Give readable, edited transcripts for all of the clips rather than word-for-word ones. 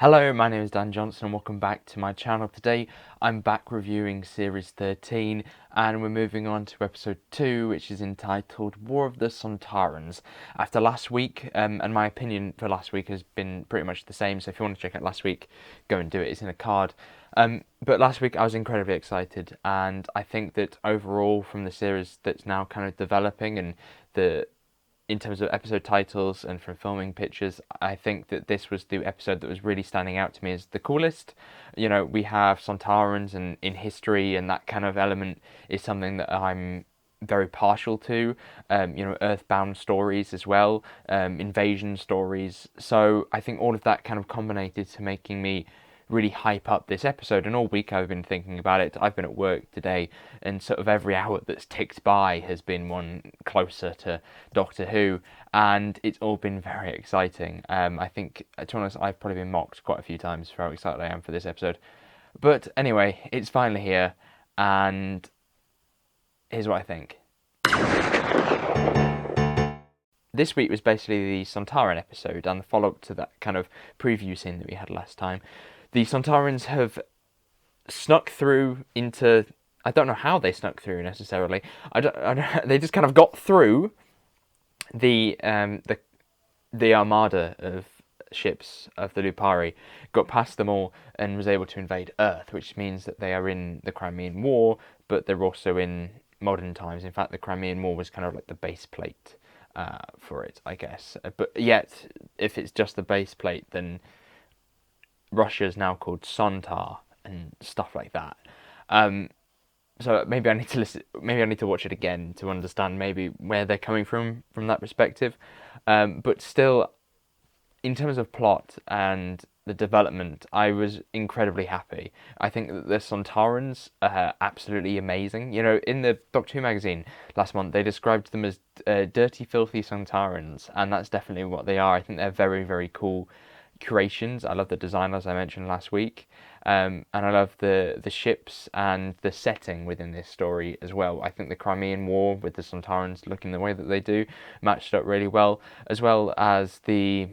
Hello, my name is Dan Johnson and welcome back to my channel. Today I'm back reviewing Series 13 and we're moving on to Episode 2, which is entitled War of the Sontarons. After last week, and my opinion for last week has been pretty much the same, so if you want to check out last week, go and do it, it's in a card. But last week I was incredibly excited, and I think that overall from the series that's now kind of developing and in terms of episode titles and from filming pictures, I think that this was the episode that was really standing out to me as the coolest. You know, we have Sontarons and in history, and that kind of element is something that I'm very partial to. Earthbound stories as well, invasion stories. So I think all of that kind of combined to making me really hype up this episode, and all week I've been thinking about it. I've been at work today, and sort of every hour that's ticked by has been one closer to Doctor Who, and it's all been very exciting. I think, to be honest, I've probably been mocked quite a few times for how excited I am for this episode. But anyway, it's finally here, and here's what I think. This week was basically the Sontaran episode and the follow-up to that kind of preview scene that we had last time. The Sontarons have snuck through into... I don't know how they snuck through necessarily. I don't, they just kind of got through the armada of ships of the Lupari, got past them all, and was able to invade Earth, which means that they are in the Crimean War, but they're also in modern times. In fact, the Crimean War was kind of like the base plate for it, I guess. But yet, if it's just the base plate, then Russia is now called Sontar and stuff like that. So maybe I need to listen. Maybe I need to watch it again to understand maybe where they're coming from that perspective. But still, in terms of plot and the development, I was incredibly happy. I think that the Sontarons are absolutely amazing. You know, in the Doctor Who magazine last month, they described them as dirty, filthy Sontarons, and that's definitely what they are. I think they're very, very cool creations. I love the design, as I mentioned last week, and I love the ships and the setting within this story as well. I think the Crimean War with the Sontarons looking the way that they do matched up really well, as well as the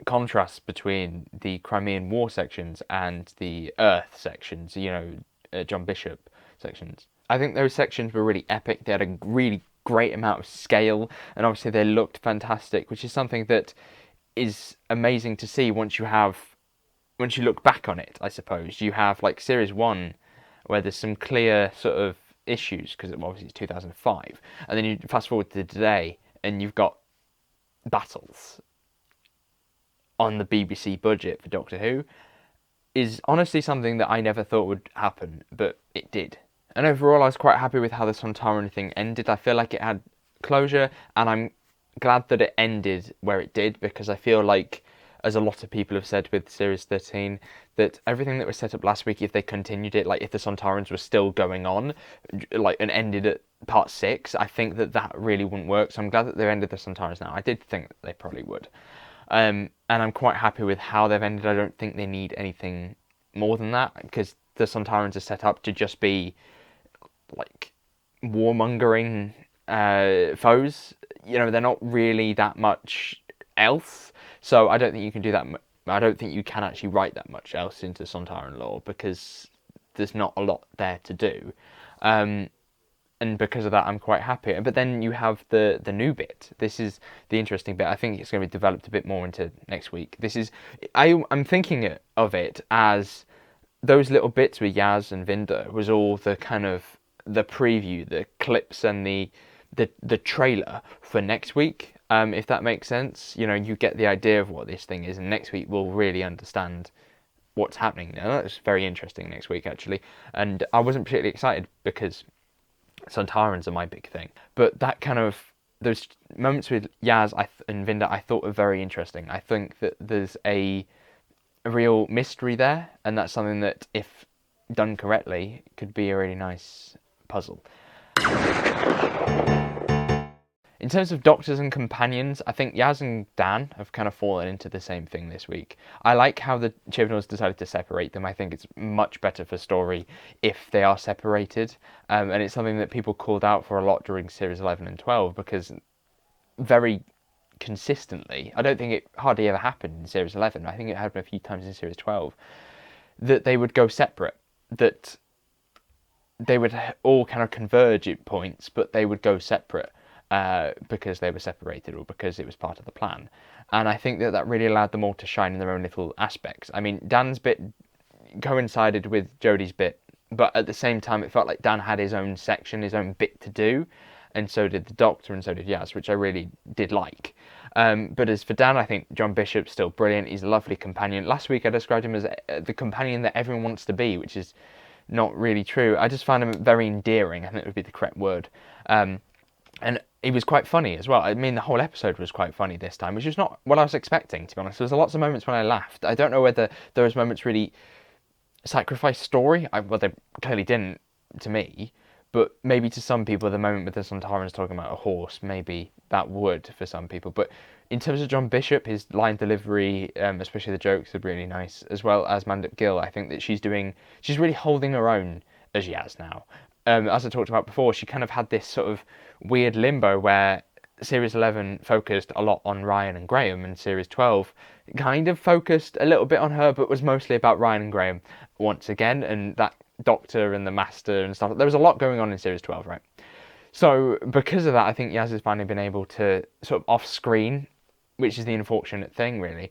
contrast between the Crimean War sections and the Earth sections, John Bishop sections. I think those sections were really epic. They had a really great amount of scale, and obviously they looked fantastic, which is something that is amazing to see once you look back on it. I suppose you have like Series 1 where there's some clear sort of issues because obviously it's 2005, and then you fast forward to today and you've got battles on the BBC budget for Doctor Who. Is honestly something that I never thought would happen, but it did. And overall I was quite happy with how the Sontaran thing ended. I feel like it had closure, and I'm glad that it ended where it did, because I feel like, as a lot of people have said with Series 13, that everything that was set up last week, if they continued it, like if the Sontarans were still going on, like, and ended at part 6, I think that really wouldn't work. So I'm glad that they've ended the Sontarans now. I did think that they probably would. And I'm quite happy with how they've ended. I don't think they need anything more than that, because the Sontarans are set up to just be like warmongering foes. You know, they're not really that much else, so I don't think you can do that. I don't think you can actually write that much else into Sontaran lore, because there's not a lot there to do, and because of that, I'm quite happy. But then you have the new bit. This is the interesting bit. I think it's going to be developed a bit more into next week. I'm thinking of it as those little bits with Yaz and Vinda was all the kind of the preview, the clips, and the trailer for next week, if that makes sense. You know, you get the idea of what this thing is, and next week we'll really understand what's happening. Now, that's very interesting next week, actually. And I wasn't particularly excited because Sontarans are my big thing. But that kind of, those moments with Yaz and Vinda I thought were very interesting. I think that there's a real mystery there, and that's something that, if done correctly, could be a really nice puzzle. In terms of doctors and companions, I think Yaz and Dan have kind of fallen into the same thing this week. I like how the Chibnalls decided to separate them. I think it's much better for story if they are separated. And it's something that people called out for a lot during Series 11 and 12, because very consistently. I don't think it hardly ever happened in Series 11. I think it happened a few times in Series 12. That they would go separate. That they would all kind of converge at points, but they would go separate because they were separated or because it was part of the plan. And I think that that really allowed them all to shine in their own little aspects. I mean, Dan's bit coincided with Jodie's bit, but at the same time, it felt like Dan had his own section, his own bit to do, and so did the Doctor, and so did Yaz, which I really did like. But as for Dan, I think John Bishop's still brilliant. He's a lovely companion. Last week, I described him as the companion that everyone wants to be, which is not really true. I just found him very endearing. I think it would be the correct word. And he was quite funny as well. I mean, the whole episode was quite funny this time, which is not what I was expecting, to be honest. There was lots of moments when I laughed. I don't know whether those moments really sacrificed story. Well, they clearly didn't to me, but maybe to some people, the moment with the Sontarons talking about a horse, maybe that would for some people. But in terms of John Bishop, his line delivery, especially the jokes, are really nice, as well as Mandip Gill. I think that she's really holding her own as Yaz now. As I talked about before, she kind of had this sort of weird limbo where Series 11 focused a lot on Ryan and Graham, and Series 12 kind of focused a little bit on her, but was mostly about Ryan and Graham once again, and that Doctor and the Master and stuff. There was a lot going on in Series 12, right? So because of that, I think Yaz has finally been able to sort of off-screen, which is the unfortunate thing, really.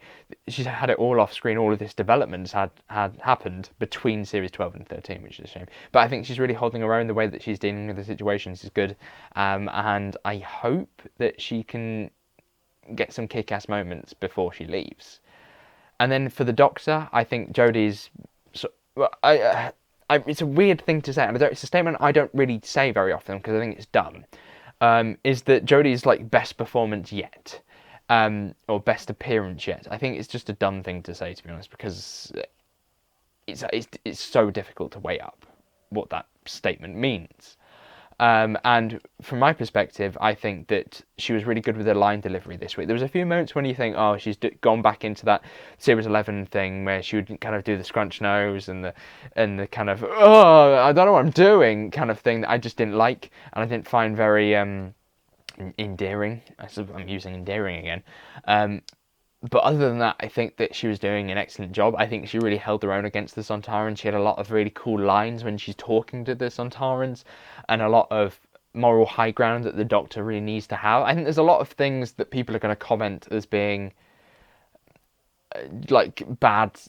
She's had it all off-screen. All of this development had happened between Series 12 and 13, which is a shame. But I think she's really holding her own. The way that she's dealing with the situations is good. And I hope that she can get some kick-ass moments before she leaves. And then for the Doctor, I think Jodie's... it's a weird thing to say, and it's a statement I don't really say very often because I think it's dumb, is that Jodie's like best performance yet. Or best appearance yet. I think it's just a dumb thing to say, to be honest, because it's so difficult to weigh up what that statement means. And from my perspective, I think that she was really good with her line delivery this week. There was a few moments when you think, oh, she's gone back into that Series 11 thing where she would kind of do the scrunch nose and the kind of, oh, I don't know what I'm doing kind of thing that I just didn't like, and I didn't find very endearing. I'm using endearing again. But other than that, I think that she was doing an excellent job. I think she really held her own against the Sontarans. She had a lot of really cool lines when she's talking to the Sontarans, and a lot of moral high ground that the Doctor really needs to have. I think there's a lot of things that people are going to comment as being like bad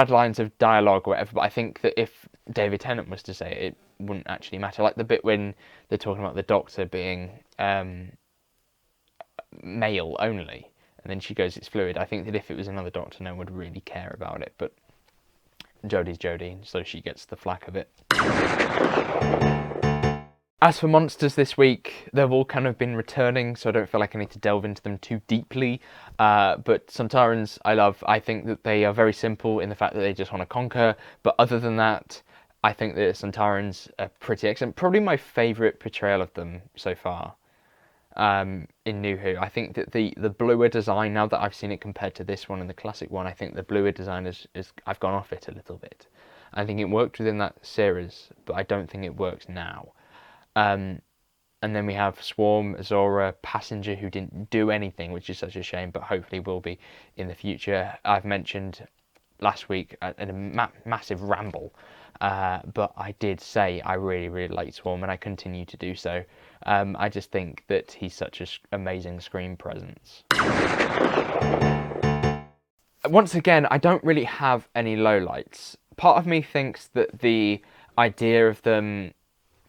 lines of dialogue or whatever, but I think that if David Tennant was to say it, it wouldn't actually matter. Like the bit when they're talking about the Doctor being male only, and then she goes, it's fluid. I think that if it was another Doctor, no one would really care about it, but Jodie's Jodie, so she gets the flack of it. As for monsters this week, they've all kind of been returning, so I don't feel like I need to delve into them too deeply. But Sontarons, I love. I think that they are very simple in the fact that they just want to conquer. But other than that, I think that Sontarons are pretty excellent. Probably my favourite portrayal of them so far in New Who. I think that the bluer design, now that I've seen it compared to this one and the classic one, I think the bluer design is I've gone off it a little bit. I think it worked within that series, but I don't think it works now. And then we have Swarm, Zora, Passenger, who didn't do anything, which is such a shame, but hopefully will be in the future. I've mentioned last week in a massive ramble, but I did say I really, really liked Swarm, and I continue to do so. I just think that he's such an amazing screen presence. Once again, I don't really have any lowlights. Part of me thinks that the idea of them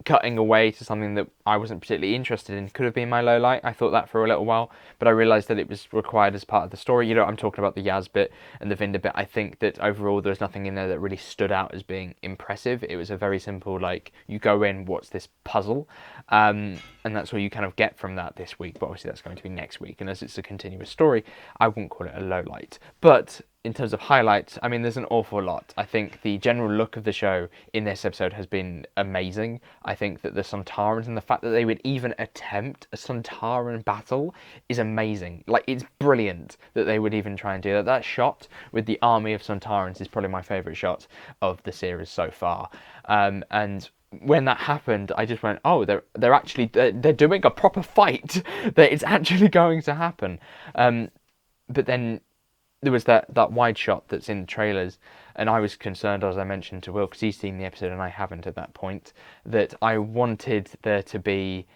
cutting away to something that I wasn't particularly interested in could have been my low light. I thought that for a little while, but I realised that it was required as part of the story. You know, I'm talking about the Yaz bit and the Vinda bit. I think that overall there's nothing in there that really stood out as being impressive. It was a very simple, like, you go in, what's this puzzle? And that's what you kind of get from that this week, but obviously that's going to be next week. And as it's a continuous story, I wouldn't call it a low light. But in terms of highlights, I mean, there's an awful lot. I think the general look of the show in this episode has been amazing. I think that the Sontarans and the fact that they would even attempt a Sontaran battle is amazing. Like, it's brilliant that they would even try and do that. That shot with the army of Sontarans is probably my favourite shot of the series so far. And when that happened, I just went, oh, they're actually they're doing a proper fight. That it's actually going to happen. But then there was that wide shot that's in the trailers, and I was concerned, as I mentioned to Will, because he's seen the episode and I haven't at that point, that I wanted there to be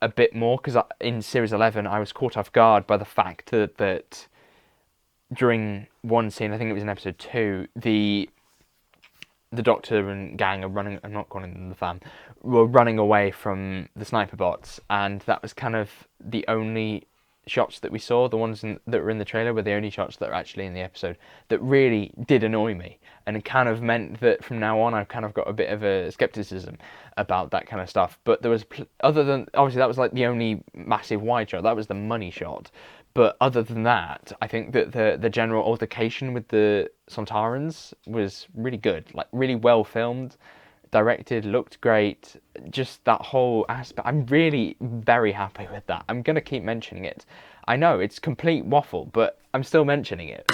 a bit more, because in Series 11 I was caught off guard by the fact that during one scene, I think it was in episode 2, the Doctor and gang are running, I'm not calling them the fam, were running away from the sniper bots, and that was kind of the only shots that we saw. The ones that were in the trailer were the only shots that are actually in the episode. That really did annoy me, and it kind of meant that from now on I've kind of got a bit of a skepticism about that kind of stuff. But there was, other than, obviously that was like the only massive wide shot, that was the money shot. But other than that, I think that the general altercation with the Sontarons was really good, like really well filmed, directed, looked great. Just that whole aspect, I'm really very happy with that. I'm going to keep mentioning it. I know it's complete waffle, but I'm still mentioning it.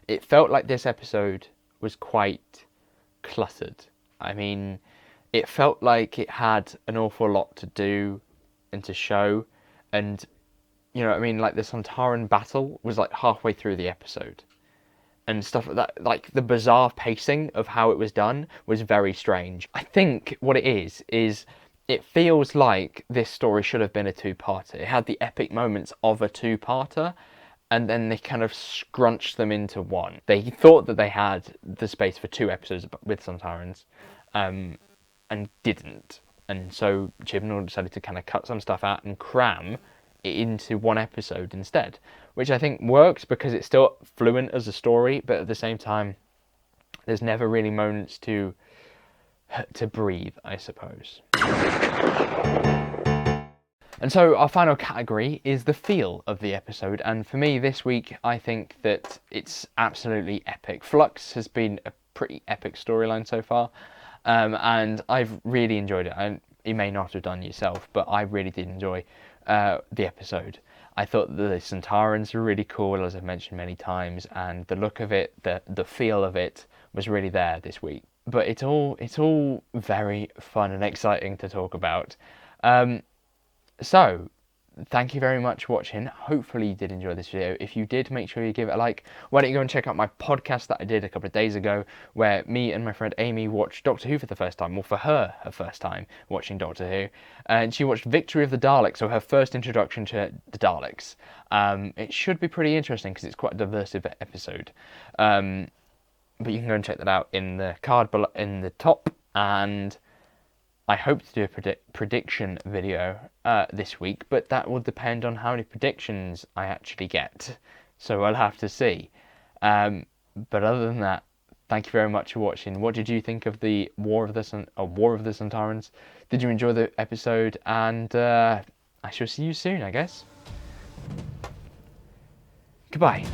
It felt like this episode was quite cluttered. I mean, it felt like it had an awful lot to do and to show. And, you know what I mean, like the Sontaran battle was like halfway through the episode. And stuff like that, like the bizarre pacing of how it was done was very strange. I think what it is it feels like this story should have been a two-parter. It had the epic moments of a two-parter, and then they kind of scrunched them into one. They thought that they had the space for 2 episodes with Sontarans, and didn't. And so Chibnall decided to kind of cut some stuff out and cram it into 1 episode instead, which I think works because it's still fluent as a story, but at the same time, there's never really moments to breathe, I suppose. And so our final category is the feel of the episode, and for me this week, I think that it's absolutely epic. Flux has been a pretty epic storyline so far. And I've really enjoyed it. You may not have done yourself, but I really did enjoy the episode. I thought the Sontarans were really cool, as I've mentioned many times, and the look of it, the feel of it was really there this week. But it's all very fun and exciting to talk about. So, thank you very much for watching. Hopefully you did enjoy this video. If you did, make sure you give it a like. Why don't you go and check out my podcast that I did a couple of days ago, where me and my friend Amy watched Doctor Who for the first time, well, for her first time watching Doctor Who, and she watched Victory of the Daleks, so her first introduction to the Daleks. It should be pretty interesting because it's quite a diverse episode. But you can go and check that out in the card below, in the top, and I hope to do a prediction video this week, but that will depend on how many predictions I actually get. So I'll have to see. But other than that, thank you very much for watching. What did you think of the War of the Sontarans? Did you enjoy the episode? And I shall see you soon, I guess. Goodbye.